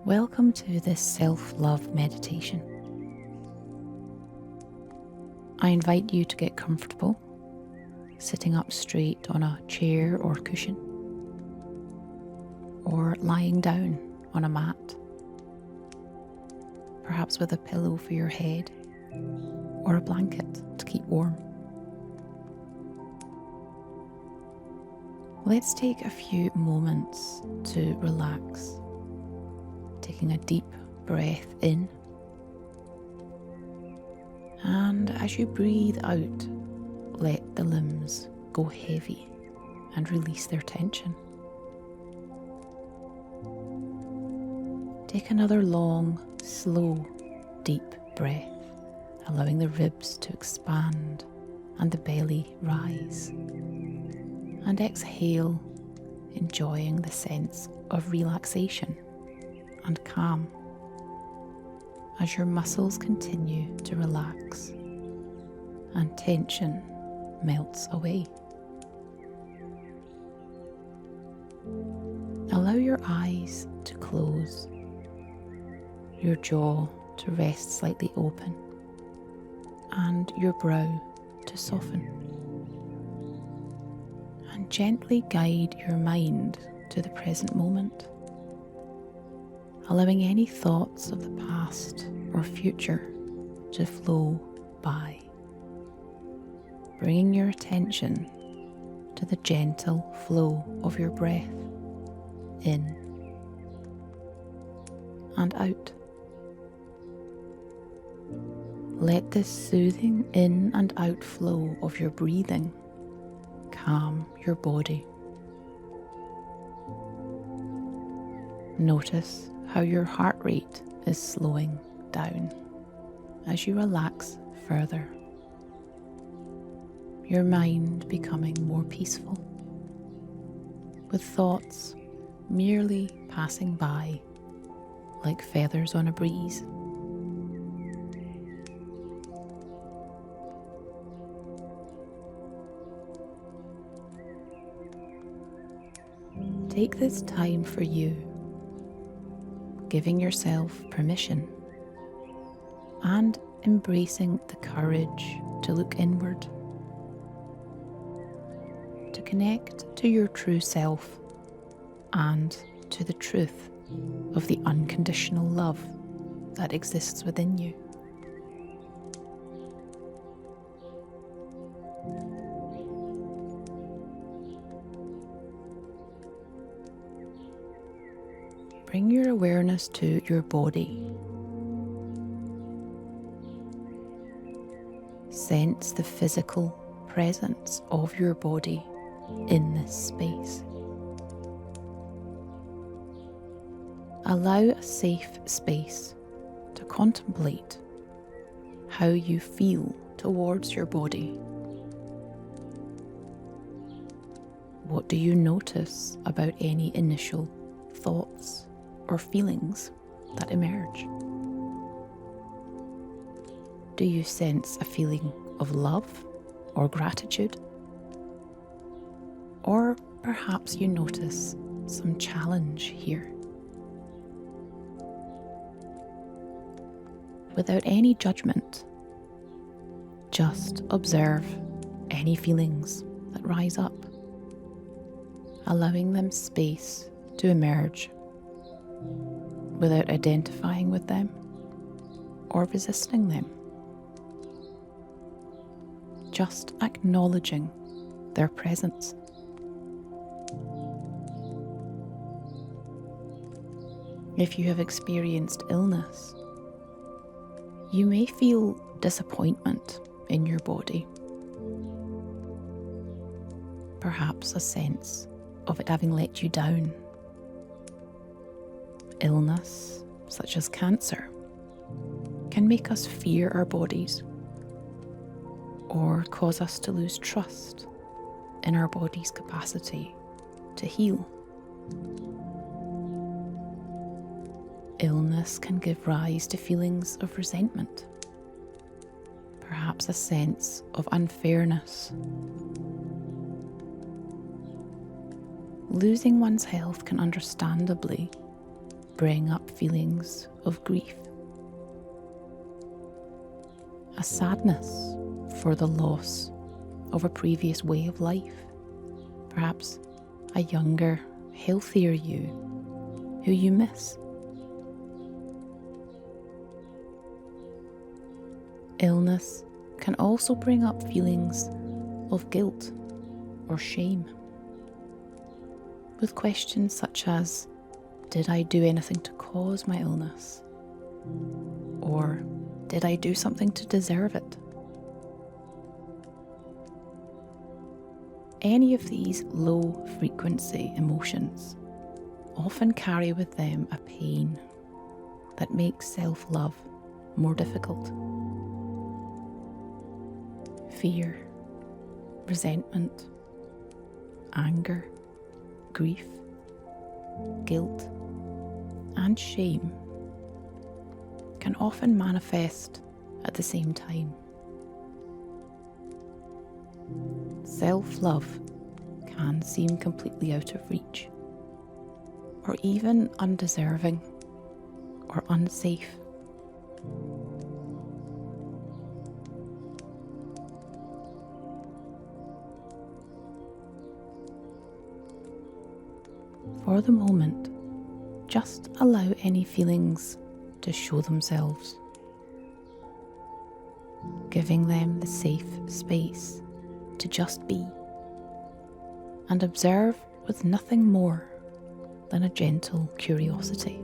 Welcome to this self-love meditation. I invite you to get comfortable, sitting up straight on a chair or cushion, or lying down on a mat, perhaps with a pillow for your head or a blanket to keep warm. Let's take a few moments to relax, taking a deep breath in, and as you breathe out, let the limbs go heavy and release their tension. Take another long, slow, deep breath, allowing the ribs to expand and the belly rise. And exhale, enjoying the sense of relaxation and calm as your muscles continue to relax and tension melts away. Allow your eyes to close, your jaw to rest slightly open, and your brow to soften. And gently guide your mind to the present moment, allowing any thoughts of the past or future to flow by, bringing your attention to the gentle flow of your breath in and out. Let this soothing in and out flow of your breathing calm your body. Notice how your heart rate is slowing down as you relax further, your mind becoming more peaceful, with thoughts merely passing by like feathers on a breeze. Take this time for you, giving yourself permission and embracing the courage to look inward, to connect to your true self and to the truth of the unconditional love that exists within you. Bring your awareness to your body. Sense the physical presence of your body in this space. Allow a safe space to contemplate how you feel towards your body. What do you notice about any initial thoughts or feelings that emerge? Do you sense a feeling of love or gratitude? Or perhaps you notice some challenge here. Without any judgment, just observe any feelings that rise up, allowing them space to emerge without identifying with them or resisting them. Just acknowledging their presence. If you have experienced illness, you may feel disappointment in your body, perhaps a sense of it having let you down. Illness, such as cancer, can make us fear our bodies or cause us to lose trust in our body's capacity to heal. Illness can give rise to feelings of resentment, perhaps a sense of unfairness. Losing one's health can understandably bring up feelings of grief, a sadness for the loss of a previous way of life, perhaps a younger, healthier you who you miss. Illness can also bring up feelings of guilt or shame, with questions such as, did I do anything to cause my illness? Or did I do something to deserve it? Any of these low frequency emotions often carry with them a pain that makes self-love more difficult. Fear, resentment, anger, grief, guilt, and shame can often manifest at the same time. Self-love can seem completely out of reach, or even undeserving or unsafe. For the moment, just allow any feelings to show themselves, giving them the safe space to just be, and observe with nothing more than a gentle curiosity.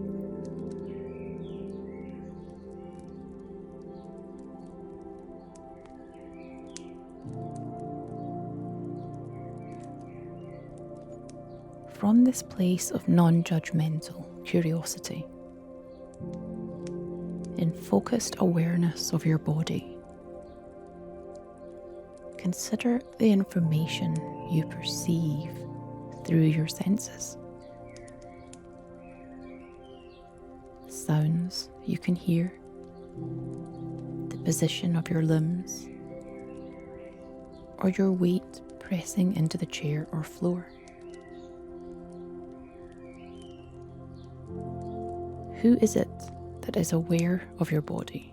From this place of non-judgmental curiosity, in focused awareness of your body, consider the information you perceive through your senses. The sounds you can hear, the position of your limbs, or your weight pressing into the chair or floor. Who is it that is aware of your body?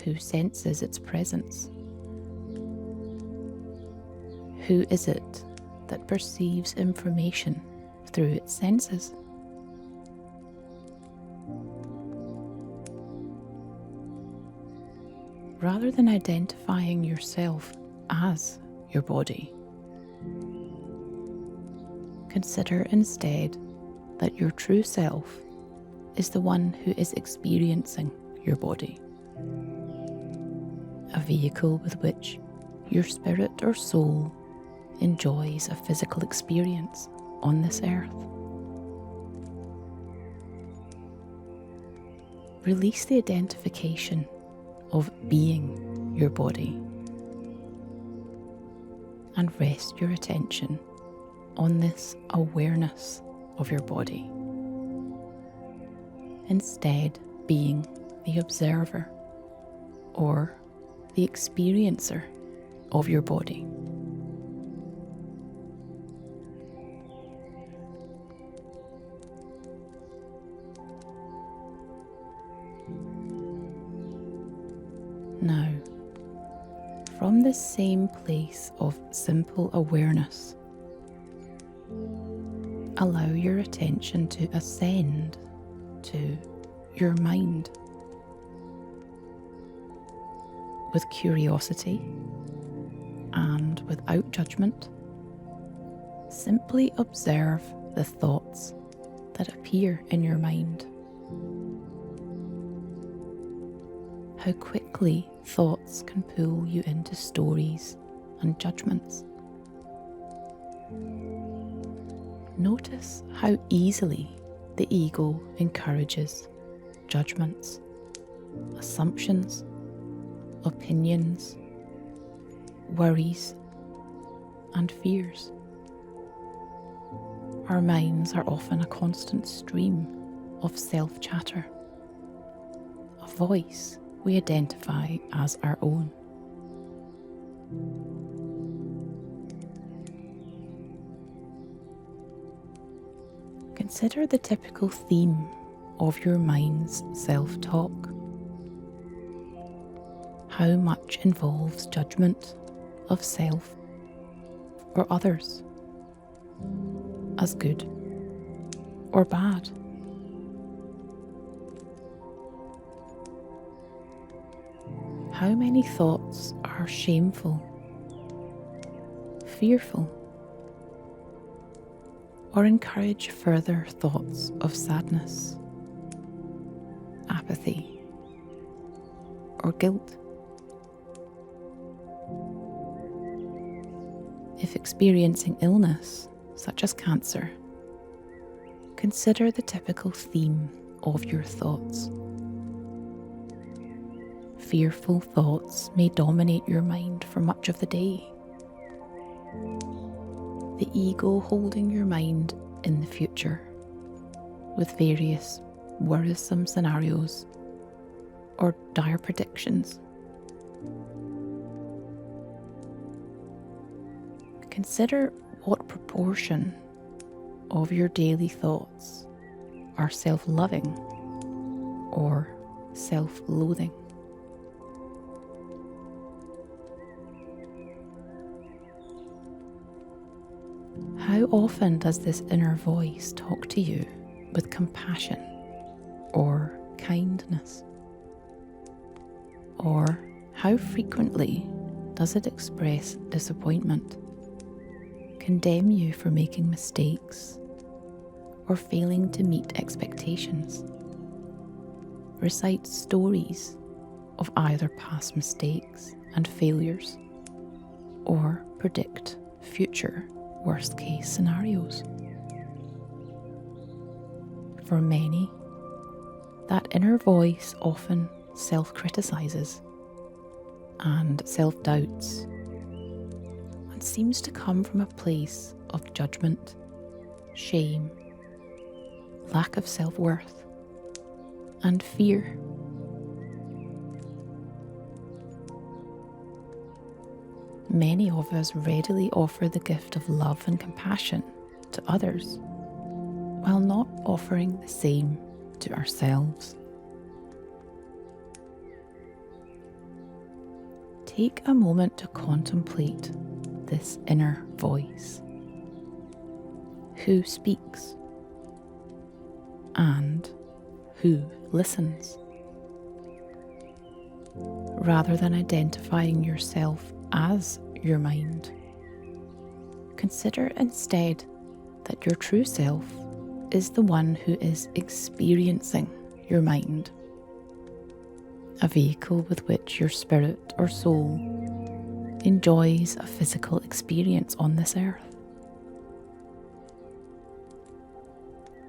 Who senses its presence? Who is it that perceives information through its senses? Rather than identifying yourself as your body, consider instead that your true self is the one who is experiencing your body, a vehicle with which your spirit or soul enjoys a physical experience on this earth. Release the identification of being your body and rest your attention on this awareness of your body, instead being the observer or the experiencer of your body. Now, from this same place of simple awareness, allow your attention to ascend to your mind. With curiosity and without judgment, simply observe the thoughts that appear in your mind. How quickly thoughts can pull you into stories and judgments. Notice how easily the ego encourages judgments, assumptions, opinions, worries, and fears. Our minds are often a constant stream of self-chatter, a voice we identify as our own. Consider the typical theme of your mind's self-talk. How much involves judgment of self or others as good or bad? How many thoughts are shameful, fearful, or encourage further thoughts of sadness, apathy, or guilt? If experiencing illness, such as cancer, consider the typical theme of your thoughts. Fearful thoughts may dominate your mind for much of the day. The ego holding your mind in the future with various worrisome scenarios or dire predictions. Consider what proportion of your daily thoughts are self-loving or self-loathing. How often does this inner voice talk to you with compassion or kindness? Or how frequently does it express disappointment, condemn you for making mistakes, or failing to meet expectations? Recite stories of either past mistakes and failures, or predict future worst-case scenarios. For many, that inner voice often self-criticizes and self-doubts and seems to come from a place of judgment, shame, lack of self-worth, and fear. Many of us readily offer the gift of love and compassion to others, while not offering the same to ourselves. Take a moment to contemplate this inner voice. Who speaks? And who listens? Rather than identifying yourself as your mind, consider instead that your true self is the one who is experiencing your mind, a vehicle with which your spirit or soul enjoys a physical experience on this earth.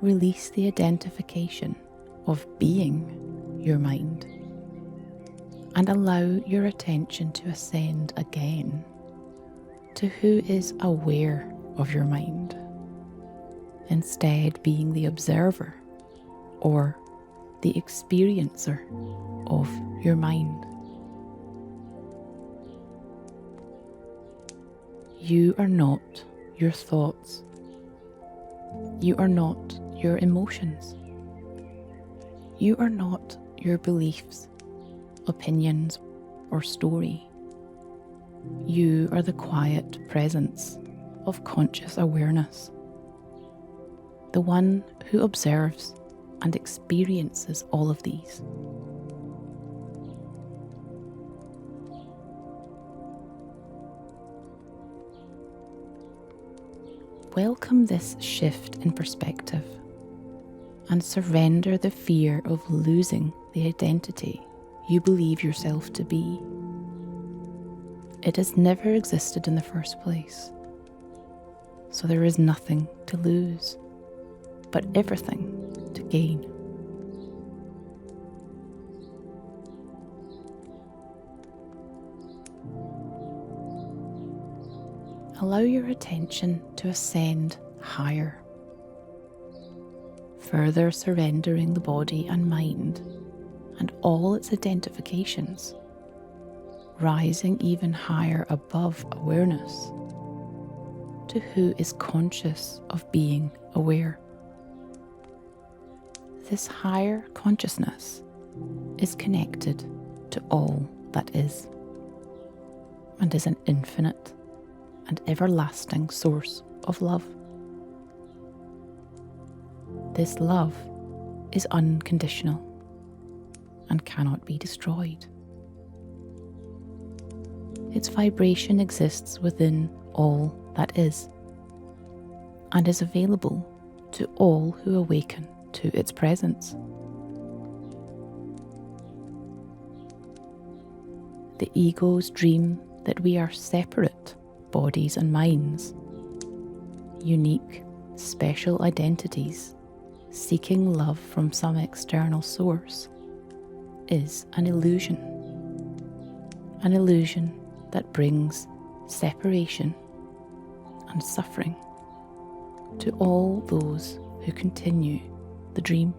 Release the identification of being your mind and allow your attention to ascend again to who is aware of your mind, instead being the observer or the experiencer of your mind. You are not your thoughts. You are not your emotions. You are not your beliefs, opinions, or story. You are the quiet presence of conscious awareness, the one who observes and experiences all of these. Welcome this shift in perspective and surrender the fear of losing the identity you believe yourself to be. It has never existed in the first place, so there is nothing to lose, but everything to gain. Allow your attention to ascend higher, further surrendering the body and mind and all its identifications, rising even higher above awareness to who is conscious of being aware. This higher consciousness is connected to all that is, and is an infinite and everlasting source of love. This love is unconditional and cannot be destroyed. Its vibration exists within all that is, and is available to all who awaken to its presence. The ego's dream that we are separate bodies and minds, unique, special identities, seeking love from some external source, is an illusion that brings separation and suffering to all those who continue the dream.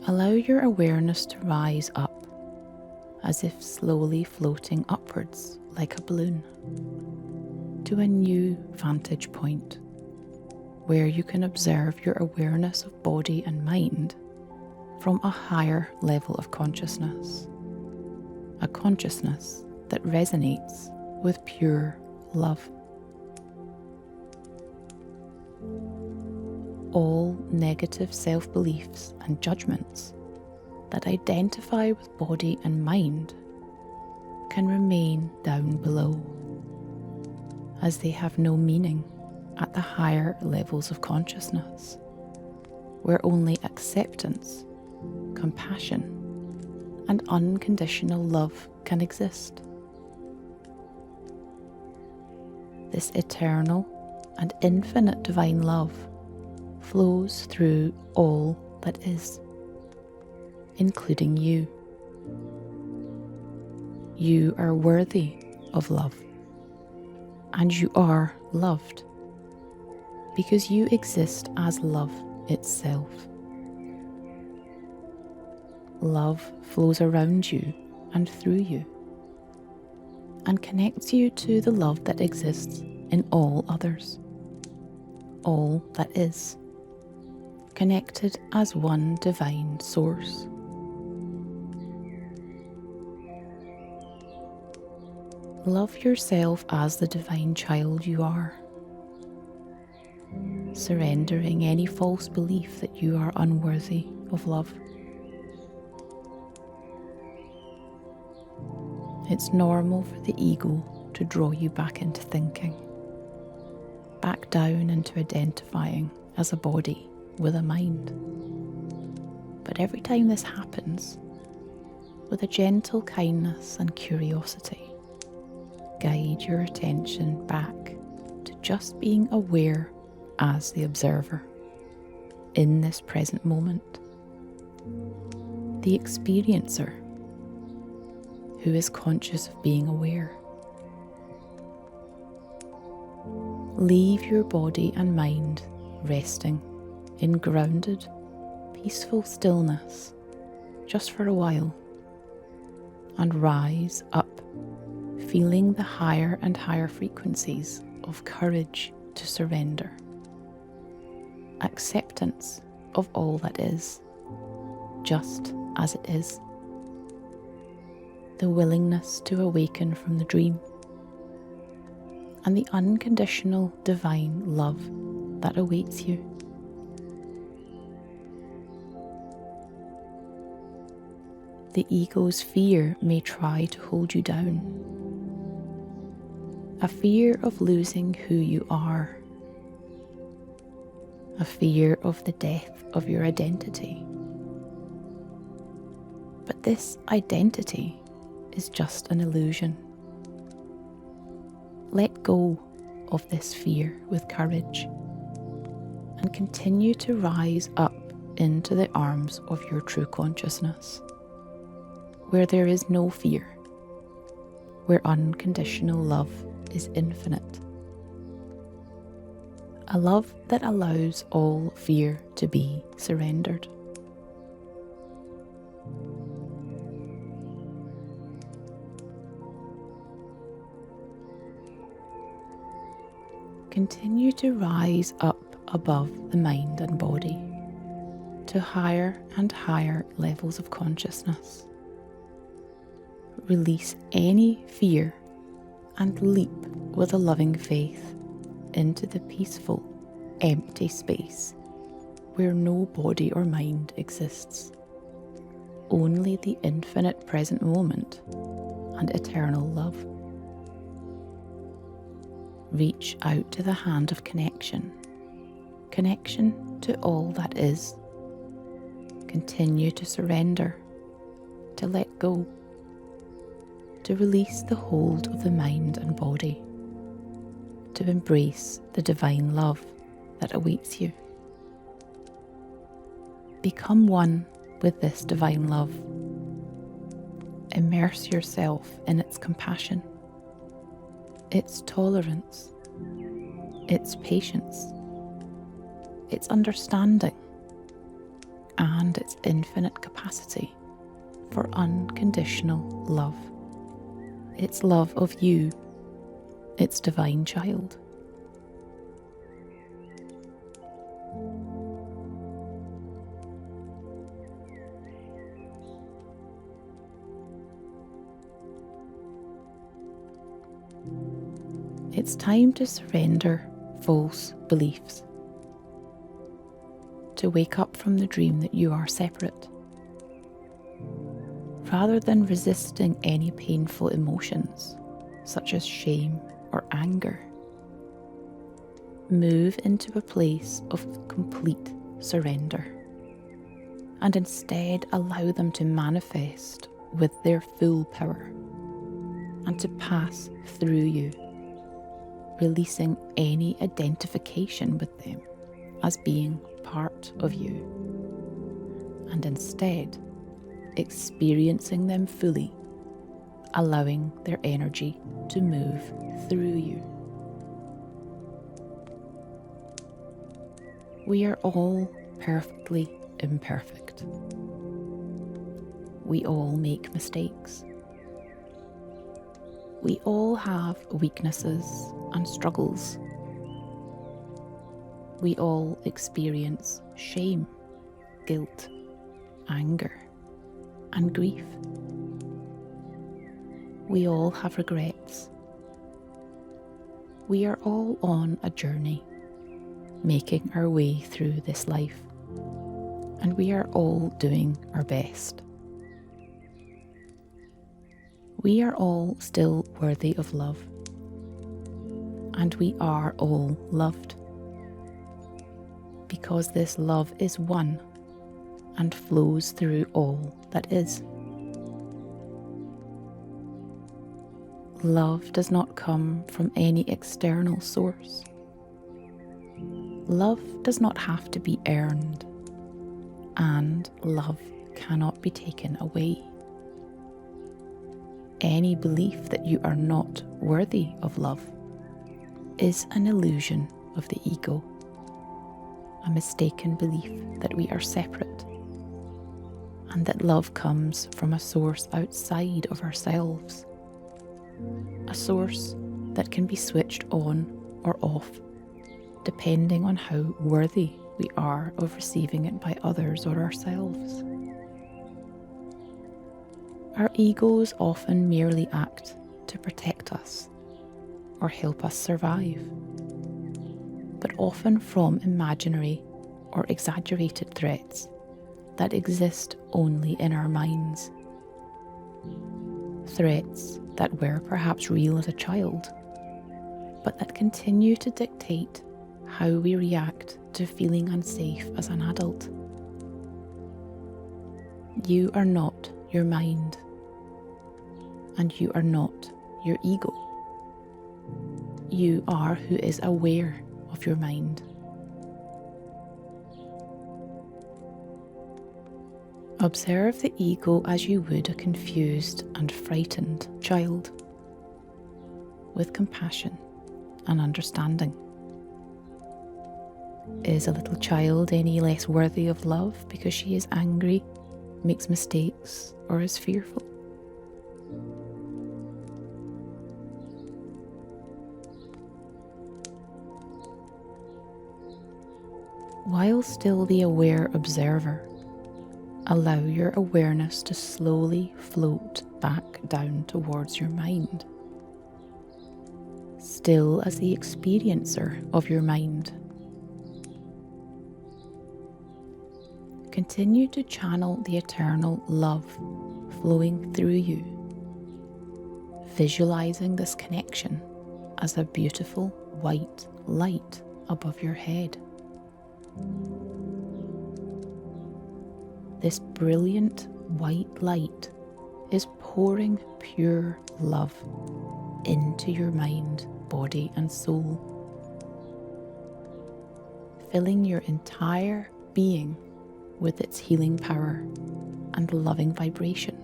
Allow your awareness to rise up, as if slowly floating upwards like a balloon, to a new vantage point where you can observe your awareness of body and mind from a higher level of consciousness, a consciousness that resonates with pure love. All negative self-beliefs and judgments that identify with body and mind can remain down below, as they have no meaning at the higher levels of consciousness, where only acceptance, compassion, and unconditional love can exist. This eternal and infinite divine love flows through all that is, including you. You are worthy of love, and you are loved, because you exist as love itself. Love flows around you and through you, and connects you to the love that exists in all others, all that is, connected as one divine source. Love yourself as the divine child you are, surrendering any false belief that you are unworthy of love. It's normal for the ego to draw you back into thinking, back down into identifying as a body with a mind. But every time this happens, with a gentle kindness and curiosity, guide your attention back to just being aware as the observer in this present moment, the experiencer who is conscious of being aware. Leave your body and mind resting in grounded, peaceful stillness just for a while, and rise up, feeling the higher and higher frequencies of courage to surrender, acceptance of all that is, just as it is, the willingness to awaken from the dream, and the unconditional divine love that awaits you. The ego's fear may try to hold you down, a fear of losing who you are, a fear of the death of your identity. But this identity is just an illusion. Let go of this fear with courage, and continue to rise up into the arms of your true consciousness, where there is no fear, where unconditional love is infinite. A love that allows all fear to be surrendered. continue to rise up above the mind and body to higher and higher levels of consciousness. Release any fear and leap with a loving faith into the peaceful, empty space where no body or mind exists, only the infinite present moment and eternal love. Reach out to the hand of connection to all that is. Continue to surrender, to let go, to release the hold of the mind and body, to embrace the divine love that awaits you. Become one with this divine love. Immerse yourself in its compassion, its tolerance, its patience, its understanding, and its infinite capacity for unconditional love. Its love of you, its divine child. It's time to surrender false beliefs, to wake up from the dream that you are separate. Rather than resisting any painful emotions, such as shame or anger, move into a place of complete surrender, and instead allow them to manifest with their full power and to pass through you, releasing any identification with them as being part of you, and instead experiencing them fully, allowing their energy to move through you. We are all perfectly imperfect. We all make mistakes. We all have weaknesses and struggles. We all experience shame, guilt, anger, and grief. We all have regrets. We are all on a journey, making our way through this life, and we are all doing our best. We are all still worthy of love, and we are all loved, because this love is one and flows through all that is. Love does not come from any external source. Love does not have to be earned, and love cannot be taken away. Any belief that you are not worthy of love is an illusion of the ego, a mistaken belief that we are separate, and that love comes from a source outside of ourselves, a source that can be switched on or off, depending on how worthy we are of receiving it by others or ourselves. Our egos often merely act to protect us or help us survive, but often from imaginary or exaggerated threats that exist only in our minds. Threats that were perhaps real as a child, but that continue to dictate how we react to feeling unsafe as an adult. You are not your mind, and you are not your ego. You are who is aware of your mind. Observe the ego as you would a confused and frightened child, with compassion and understanding. Is a little child any less worthy of love because she is angry, makes mistakes, or is fearful? While still the aware observer, allow your awareness to slowly float back down towards your mind, still as the experiencer of your mind. Continue to channel the eternal love flowing through you, visualizing this connection as a beautiful white light above your head. This brilliant white light is pouring pure love into your mind, body, and soul, filling your entire being with its healing power and loving vibration.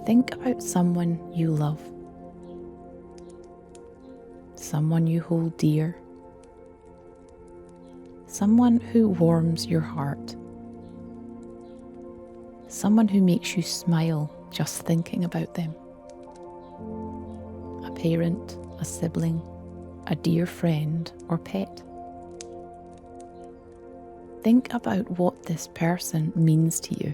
Think about someone you love, someone you hold dear, someone who warms your heart, someone who makes you smile just thinking about them. A parent, a sibling, a dear friend or pet. Think about what this person means to you,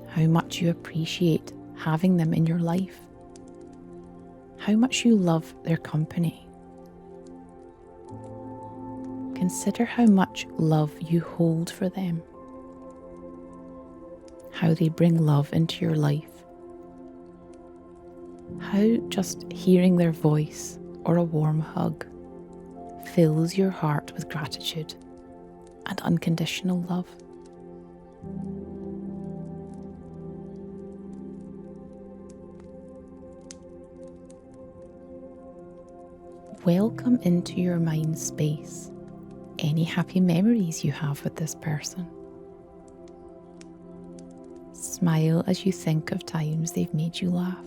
how much you appreciate having them in your life, how much you love their company. Consider how much love you hold for them, how they bring love into your life, how just hearing their voice or a warm hug fills your heart with gratitude and unconditional love. Welcome into your mind space any happy memories you have with this person. Smile as you think of times they've made you laugh,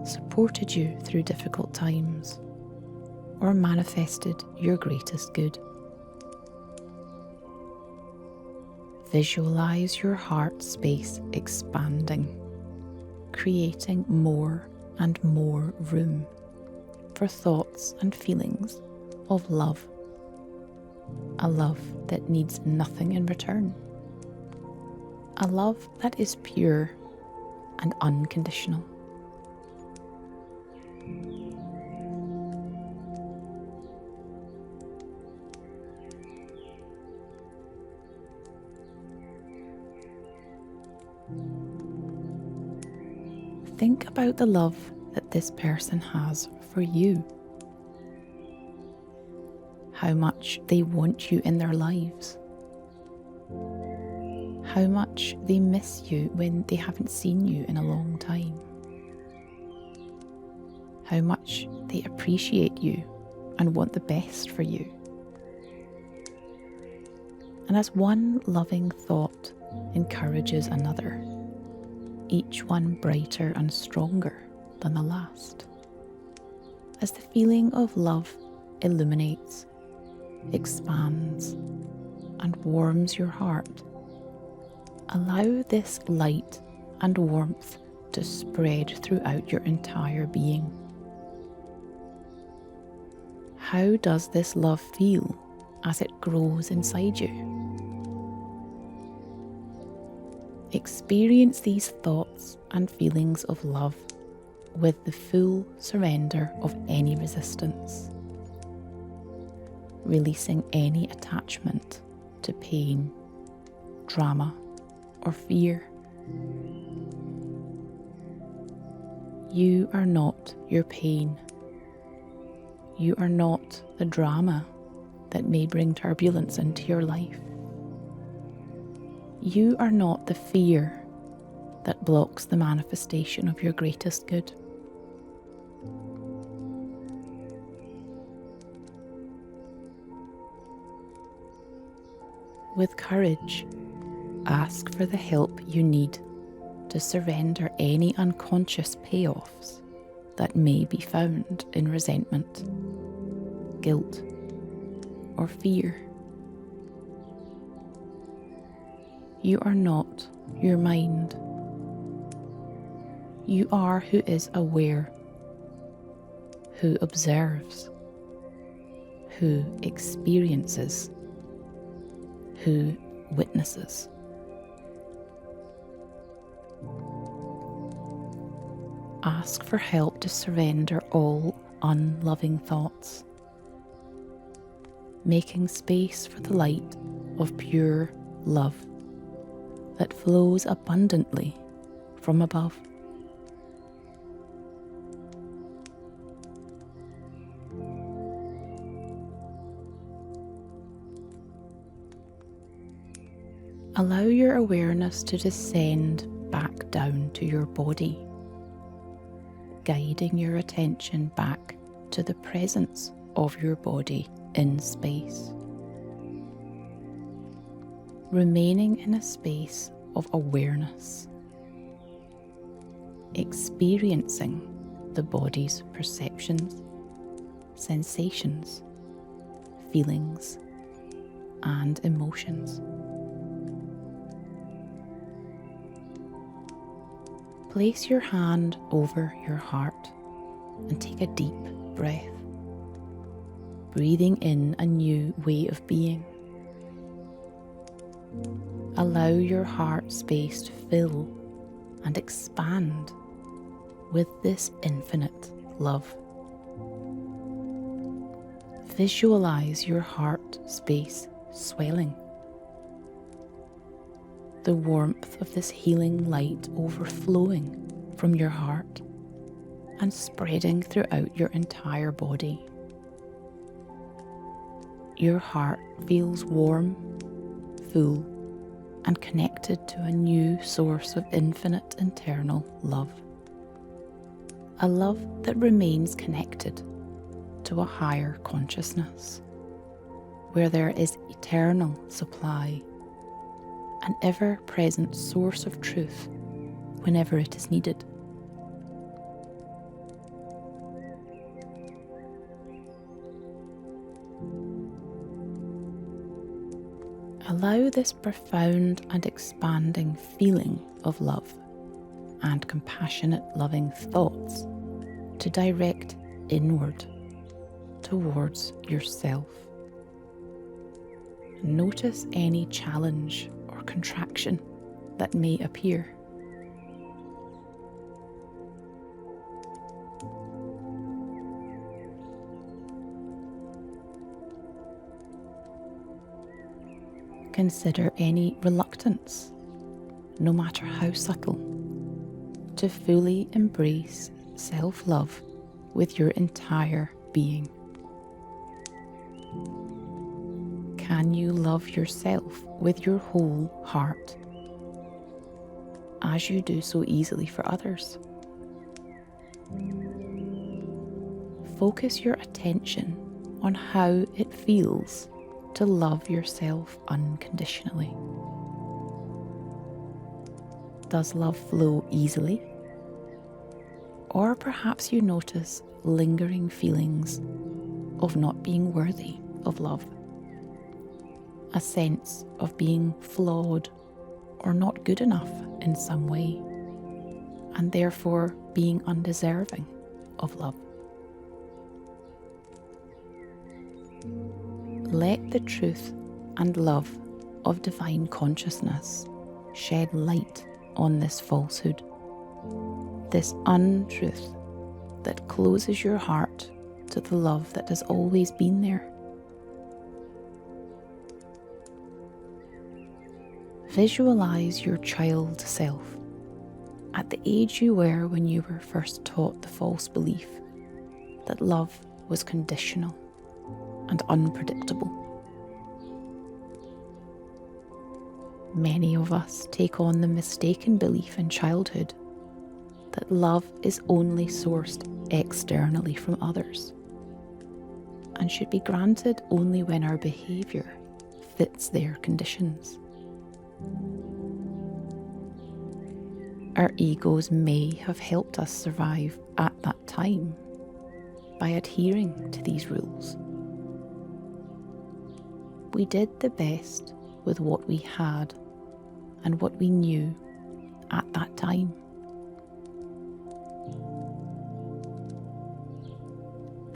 supported you through difficult times, or manifested your greatest good. Visualize your heart space expanding, creating more and more room for thoughts and feelings of love, a love that needs nothing in return, a love that is pure and unconditional. Think about the love that this person has for you, how much they want you in their lives, how much they miss you when they haven't seen you in a long time, how much they appreciate you and want the best for you. And as one loving thought encourages another, each one brighter and stronger than the last, as the feeling of love illuminates, expands, and warms your heart, allow this light and warmth to spread throughout your entire being. How does this love feel as it grows inside you? Experience these thoughts and feelings of love with the full surrender of any resistance, releasing any attachment to pain, drama, or fear. You are not your pain. You are not the drama that may bring turbulence into your life. You are not the fear that blocks the manifestation of your greatest good. With courage, ask for the help you need to surrender any unconscious payoffs that may be found in resentment, guilt, or fear. You are not your mind. You are who is aware who observes, who experiences, who witnesses. Ask for help to surrender all unloving thoughts, making space for the light of pure love that flows abundantly from above. Allow your awareness to descend back down to your body, guiding your attention back to the presence of your body in space. Remaining in a space of awareness, experiencing the body's perceptions, sensations, feelings, and emotions. Place your hand over your heart and take a deep breath, breathing in a new way of being. Allow your heart space to fill and expand with this infinite love. Visualize your heart space swelling, the warmth of this healing light overflowing from your heart and spreading throughout your entire body. Your heart feels warm, full, and connected to a new source of infinite internal love. A love that remains connected to a higher consciousness, where there is eternal supply, an ever-present source of truth whenever it is needed. Allow this profound and expanding feeling of love and compassionate, loving thoughts to direct inward towards yourself. Notice any challenge or contraction that may appear. Consider any reluctance, no matter how subtle, to fully embrace self-love with your entire being. Can you love yourself with your whole heart, as you do so easily for others? Focus your attention on how it feels to love yourself unconditionally. Does love flow easily? Or perhaps you notice lingering feelings of not being worthy of love, a sense of being flawed or not good enough in some way, and therefore being undeserving of love. Let the truth and love of divine consciousness shed light on this falsehood, this untruth that closes your heart to the love that has always been there. Visualize your child self at the age you were when you were first taught the false belief that love was conditional and unpredictable. Many of us take on the mistaken belief in childhood that love is only sourced externally from others and should be granted only when our behaviour fits their conditions. Our egos may have helped us survive at that time by adhering to these rules. We did the best with what we had and what we knew at that time.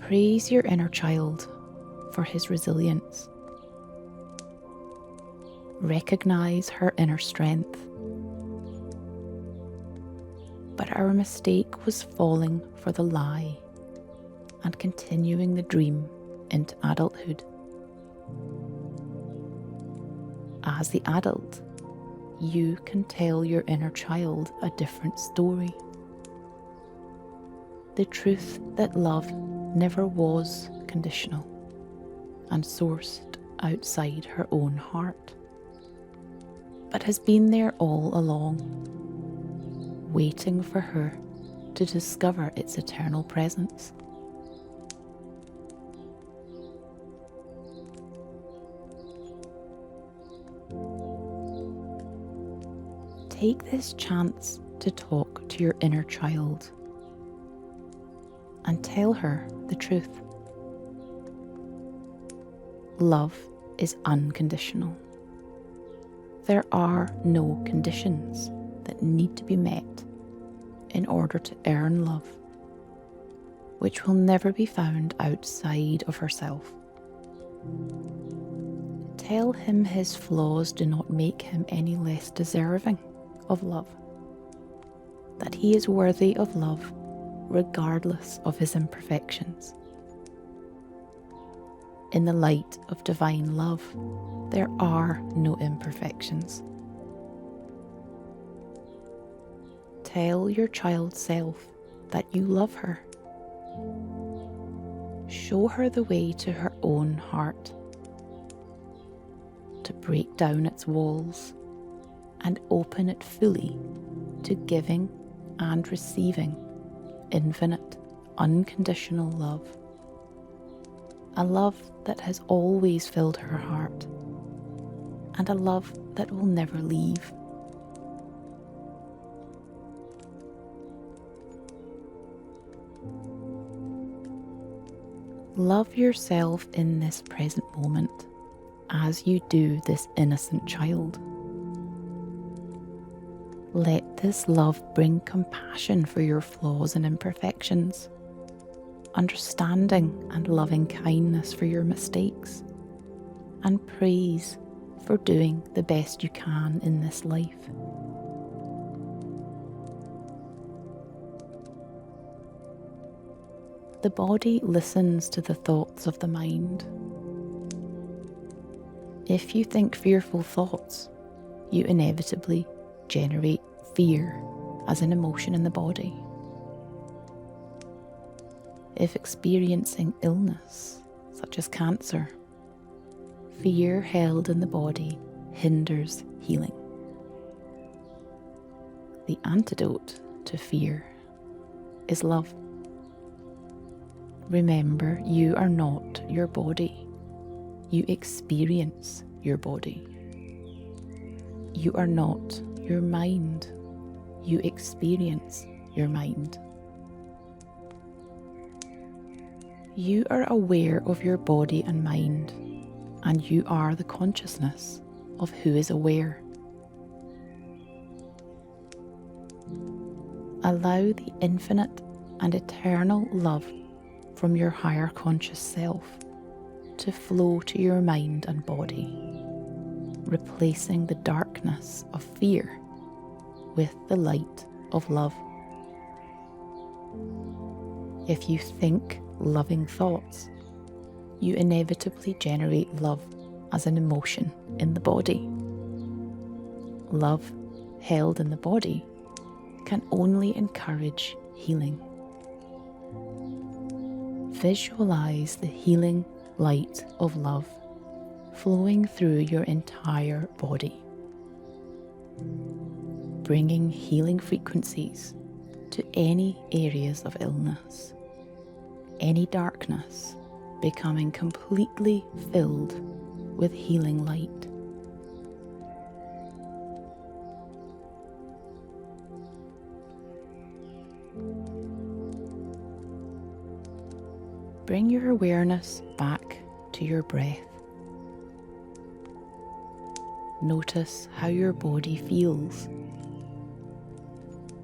Praise your inner child for his resilience. Recognize her inner strength. But our mistake was falling for the lie and continuing the dream into adulthood. As the adult, you can tell your inner child a different story. The truth that love never was conditional and sourced outside her own heart, but has been there all along, waiting for her to discover its eternal presence. Take this chance to talk to your inner child and tell her the truth. Love is unconditional. There are no conditions that need to be met in order to earn love, which will never be found outside of herself. Tell him his flaws do not make him any less deserving of love, that he is worthy of love regardless of his imperfections. In the light of divine love, there are no imperfections. Tell your child self that you love her. Show her the way to her own heart, to break down its walls and open it fully to giving and receiving infinite, unconditional love. A love that has always filled her heart, and a love that will never leave. Love yourself in this present moment as you do this innocent child. Let this love bring compassion for your flaws and imperfections, understanding and loving kindness for your mistakes, and praise for doing the best you can in this life. The body listens to the thoughts of the mind. If you think fearful thoughts, you inevitably generate fear as an emotion in the body. If experiencing illness, such as cancer, fear held in the body hinders healing. The antidote to fear is love. Remember, you are not your body. You experience your body. You are not your mind. You experience your mind. You are aware of your body and mind, and you are the consciousness of who is aware. Allow the infinite and eternal love from your higher conscious self to flow to your mind and body, replacing the darkness of fear with the light of love. If you think loving thoughts, you inevitably generate love as an emotion in the body. Love held in the body can only encourage healing. Visualize the healing light of love flowing through your entire body, bringing healing frequencies to any areas of illness, any darkness becoming completely filled with healing light. Bring your awareness back to your breath. Notice how your body feels,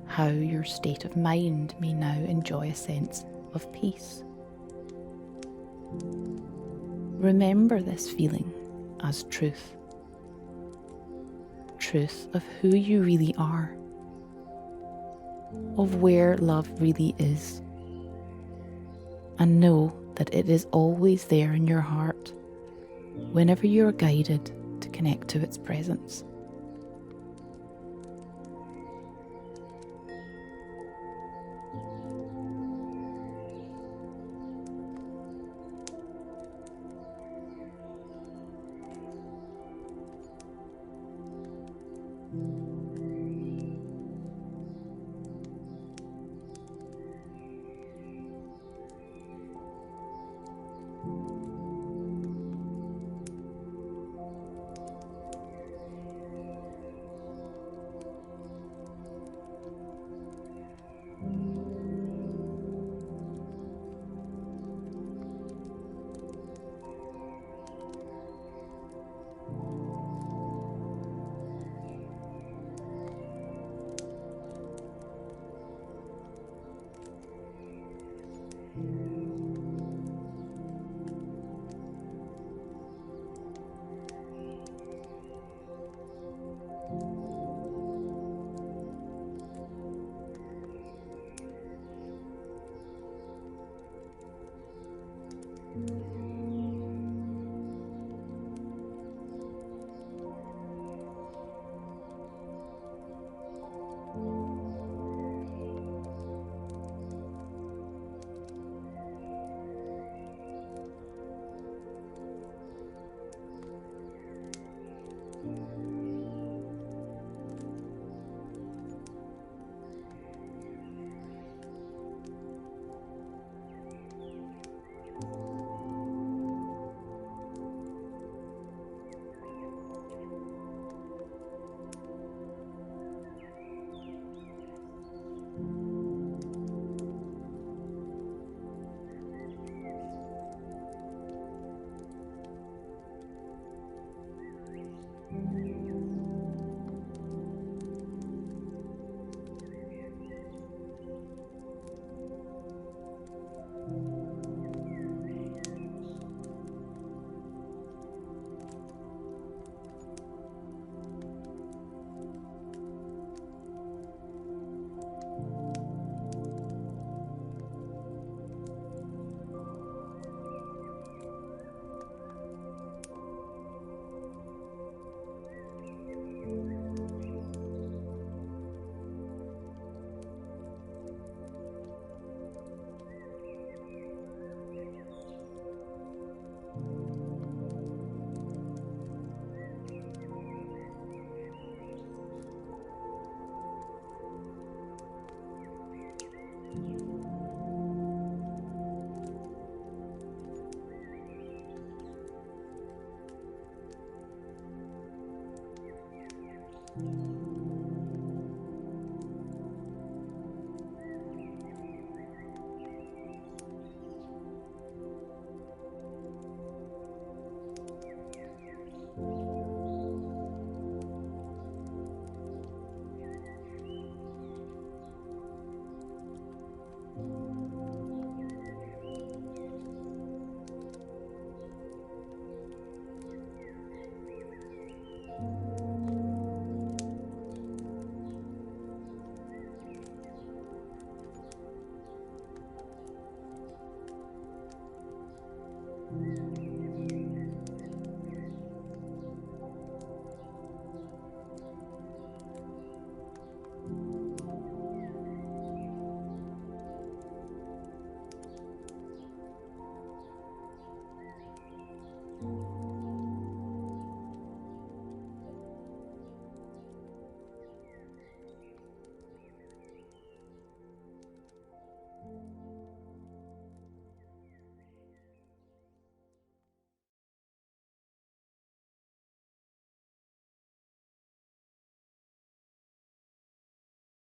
how your state of mind may now enjoy a sense of peace. Remember this feeling as truth. Truth of who you really are, of where love really is, and know that it is always there in your heart whenever you are guided to connect to its presence.